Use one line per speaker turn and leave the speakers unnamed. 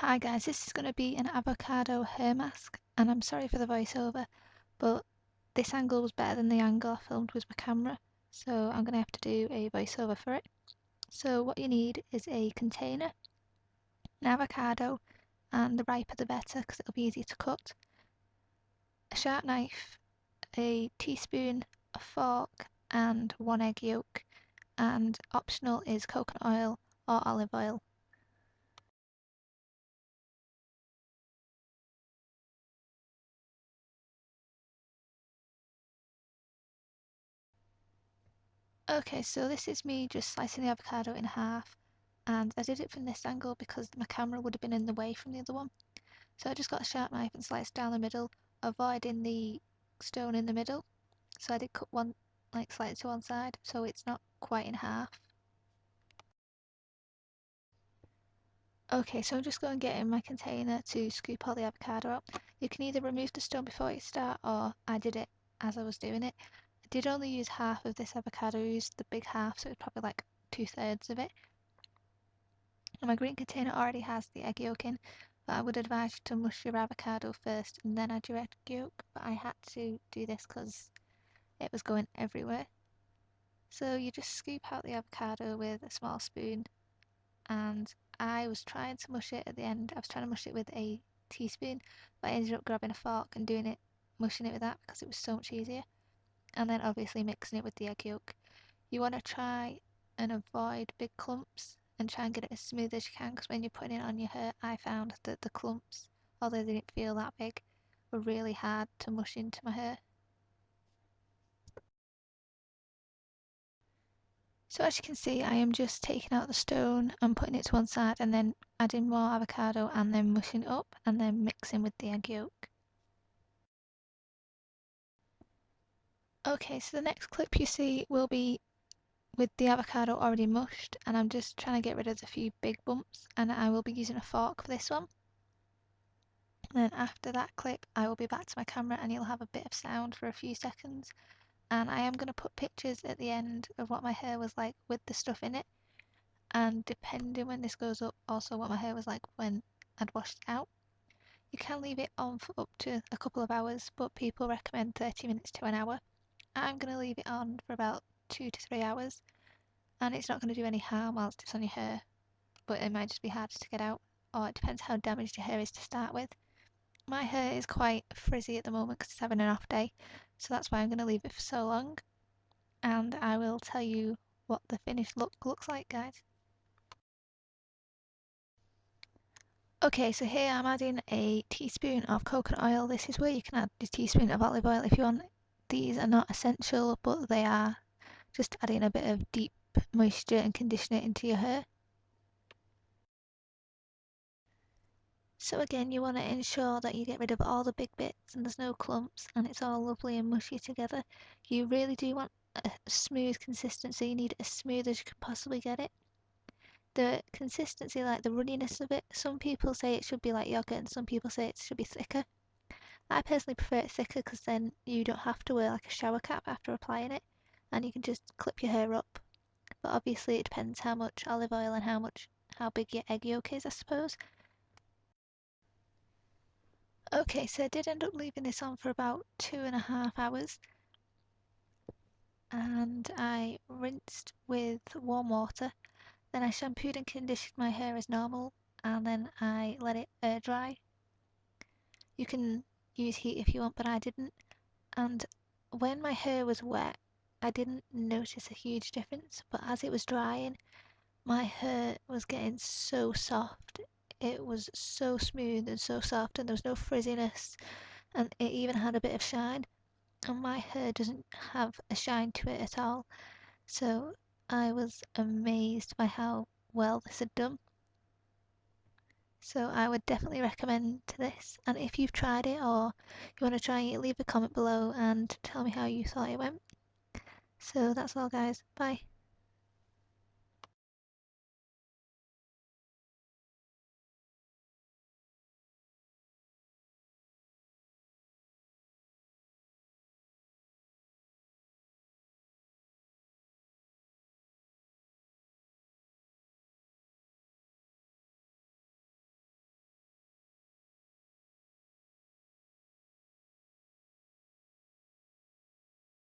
Hi guys, this is going to be an avocado hair mask, and I'm sorry for the voiceover, but this angle was better than the angle I filmed with my camera, so I'm going to have to do a voiceover for it. So what you need is a container, an avocado, and the riper the better because it'll be easy to cut, a sharp knife, a teaspoon, a fork, and one egg yolk, and optional is coconut oil or olive oil. Okay, so this is me just slicing the avocado in half, and I did it from this angle because my camera would have been in the way from the other one. So I just got a sharp knife and sliced down the middle, avoiding the stone in the middle. So I did cut one like slightly to one side, so it's not quite in half. Okay, so I'm just going to get in my container to scoop all the avocado out. You can either remove the stone before you start, or I did it as I was doing it. I did only use half of this avocado, I used the big half, so it's probably like 2/3 of it. And my green container already has the egg yolk in, but I would advise you to mush your avocado first and then add your egg yolk, but I had to do this because it was going everywhere. So you just scoop out the avocado with a small spoon, and I was trying to mush it at the end. I was trying to mush it with a teaspoon, but I ended up grabbing a fork and doing it, mushing it with that because it was so much easier. And then obviously mixing it with the egg yolk. You want to try and avoid big clumps and try and get it as smooth as you can, because when you're putting it on your hair, I found that the clumps, although they didn't feel that big, were really hard to mush into my hair. So as you can see, I am just taking out the stone and putting it to one side and then adding more avocado and then mushing it up and then mixing with the egg yolk. Okay, so the next clip you see will be with the avocado already mushed, and I'm just trying to get rid of a few big bumps, and I will be using a fork for this one. And then after that clip I will be back to my camera and you'll have a bit of sound for a few seconds, and I am going to put pictures at the end of what my hair was like with the stuff in it, and depending when this goes up also what my hair was like when I'd washed it out. You can leave it on for up to a couple of hours, but people recommend 30 minutes to an hour. I'm going to leave it on for about 2 to 3 hours, and it's not going to do any harm whilst it's on your hair, but it might just be hard to get out, or it depends how damaged your hair is to start with. My hair is quite frizzy at the moment because it's having an off day, so that's why I'm going to leave it for so long, and I will tell you what the finished look looks like, guys. Okay, so here I'm adding a teaspoon of coconut oil. This is where you can add a teaspoon of olive oil if you want. These are not essential, but they are just adding a bit of deep moisture and conditioner into your hair. So again, you want to ensure that you get rid of all the big bits and there's no clumps and it's all lovely and mushy together. You really do want a smooth consistency. You need it as smooth as you can possibly get it. The consistency, like the runniness of it, some people say it should be like yogurt and some people say it should be thicker. I personally prefer it thicker because then you don't have to wear like a shower cap after applying it and you can just clip your hair up. But obviously it depends how much olive oil and how big your egg yolk is, I suppose. Okay, so I did end up leaving this on for about 2.5 hours, and I rinsed with warm water. Then I shampooed and conditioned my hair as normal, and then I let it air dry. You can use heat if you want, but I didn't. And when my hair was wet, I didn't notice a huge difference, but as it was drying, my hair was getting so soft. It was so smooth and so soft, and there was no frizziness, and it even had a bit of shine. And my hair doesn't have a shine to it at all, so I was amazed by how well this had done. So I would definitely recommend this, and if you've tried it or you want to try it, leave a comment below and tell me how you thought it went. So that's all, guys. Bye.